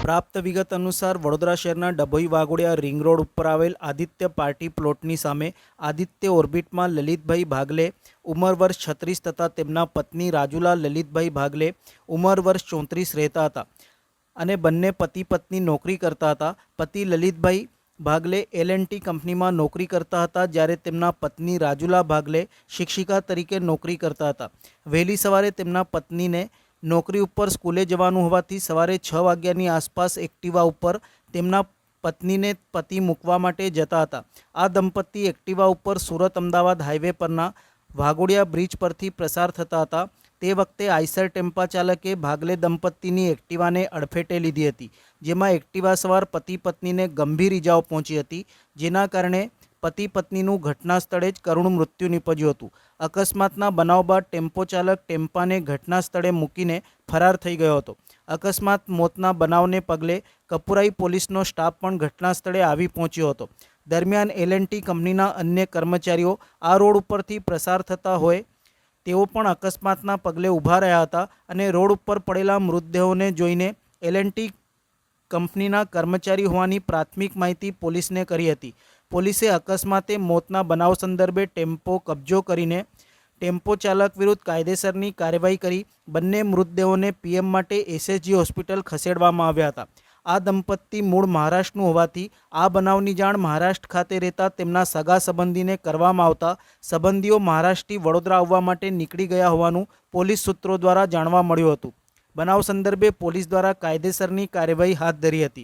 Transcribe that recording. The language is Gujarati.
પ્રાપ્ત વિગત અનુસાર વડોદરા શહેરના ડભોઈ વાઘોડિયા રિંગ રોડ ઉપર આવેલ આદિત્ય પાર્ટી પ્લોટની સામે આદિત્ય ઓર્બિટમાં લલિતભાઈ ભાગલે ઉંમર વર્ષ 36 તથા તેમના પત્ની રાજુલા લલિતભાઈ ભાગલે ઉંમર વર્ષ 34 રહેતા હતા અને બંને પતિ પત્ની નોકરી કરતા હતા. પતિ લલિતભાઈ ભાગલે L&T કંપનીમાં નોકરી કરતા હતા, જ્યારે તેમના પત્ની રાજુલા ભાગલે શિક્ષિકા તરીકે નોકરી કરતા હતા. વહેલી સવારે તેમના પત્નીને નોકરી ઉપર સ્કૂલે જવાનું હોવાથી સવારે 6 વાગ્યાની આસપાસ એક્ટિવા ઉપર તેમના પત્નીને પતિ મૂકવા માટે જતા હતા. આ દંપતી એક્ટિવા ઉપર સુરત અમદાવાદ હાઈવે પરના વાઘોડિયા બ્રિજ પરથી પ્રસાર થતા હતા. તે વખતે આઈસર ટેમ્પા ચાલકે ભાગલે દંપતીની એક્ટિવાને અડફેટે લીધી હતી, જેમાં એક્ટિવા સવાર પતિ પત્નીને ગંભીર ઇજાઓ પહોંચી હતી, જેના કારણે પતિ પત્નીનું ઘટના સ્થળે જ કરુણ મૃત્યુ નીપજ્યું હતું. અકસ્માતના બનાવ બાદ ટેમ્પો ચાલક ટેમ્પાને ઘટના સ્થળે મૂકીને ફરાર થઈ ગયો હતો. અકસ્માત મોતના બનાવને પગલે કપુરાઈ પોલીસનો સ્ટાફ પણ ઘટના સ્થળે આવી પહોંચ્યો હતો. દરમિયાન L&T કંપનીના અન્ય કર્મચારીઓ આ રોડ ઉપરથી પ્રસાર થતા હોય તેઓ પણ અકસ્માતના પગલે ઊભા રહ્યા હતા અને રોડ ઉપર પડેલા મૃતદેહોને જોઈને L&T કંપનીના કર્મચારી હોવાની પ્રાથમિક માહિતી પોલીસને કરી હતી. પોલીસે અકસ્માતે મોતના બનાવ સંદર્ભે ટેમ્પો કબજો કરીને ટેમ્પો ચાલક વિરુદ્ધ કાયદેસરની કાર્યવાહી કરી બંને મૃતદેહોને PM માટે SSG હોસ્પિટલ ખસેડવામાં આવ્યા હતા. આ દંપતી મૂળ મહારાષ્ટ્રનું હોવાથી આ બનાવની જાણ મહારાષ્ટ્ર ખાતે રહેતા તેમના સગા સંબંધીને કરવામાં આવતા સંબંધીઓ મહારાષ્ટ્રથી વડોદરા આવવા માટે નીકળી ગયા હોવાનું પોલીસ સૂત્રો દ્વારા જાણવા મળ્યું હતું. બનાવ સંદર્ભે પોલીસ દ્વારા કાયદેસરની કાર્યવાહી હાથ ધરી હતી.